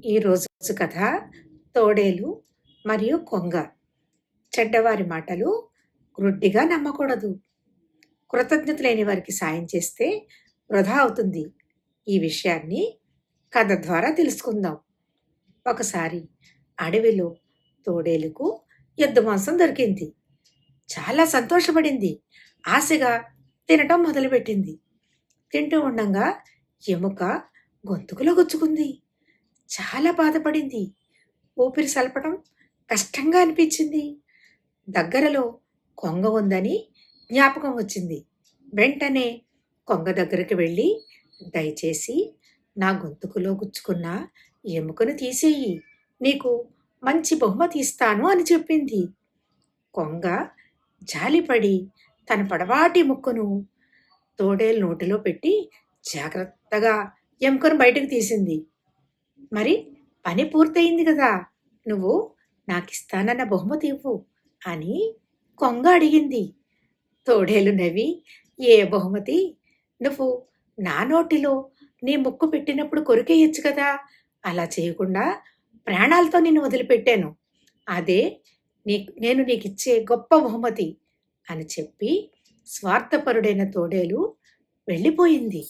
ఈరోజు కథ తోడేలు మరియు కొంగ. చెడ్డవారి మాటలు గ్రుడ్డిగా నమ్మకూడదు. కృతజ్ఞత లేని వారికి సాయం చేస్తే వృధా అవుతుంది. ఈ విషయాన్ని కథ ద్వారా తెలుసుకుందాం. ఒకసారి అడవిలో తోడేలుకు ఎద్దు మాంసం దొరికింది. చాలా సంతోషపడింది. ఆశగా తినటం మొదలుపెట్టింది. తింటూ ఉండంగా ఎముక గొంతుకులో గుచ్చుకుంది. చాలా బాధపడింది. ఊపిరి సలపడం కష్టంగా అనిపించింది. దగ్గరలో కొంగ ఉందని జ్ఞాపకం వచ్చింది. వెంటనే కొంగ దగ్గరికి వెళ్ళి, దయచేసి నా గొంతుకులో గుచ్చుకున్న ఎముకను తీసేయి, నీకు మంచి బహుమతి ఇస్తాను అని చెప్పింది. కొంగ జాలిపడి తన పొడవాటి ముక్కును తోడేలు నోటిలో పెట్టి జాగ్రత్తగా ఎముకను బయటకు తీసింది. మరి పని పూర్తయింది కదా, నువ్వు నాకిస్తానన్న బహుమతి ఇవ్వు అని కొంగ అడిగింది. తోడేలు నవ్వి, ఏ బహుమతి? నువ్వు నా నోటిలో నీ ముక్కు పెట్టినప్పుడు కొరికేయచ్చు కదా, అలా చేయకుండా ప్రాణాలతో నిన్ను వదిలిపెట్టాను. అదే నేను నీకిచ్చే గొప్ప బహుమతి అని చెప్పి స్వార్థపరుడైన తోడేలు వెళ్ళిపోయింది.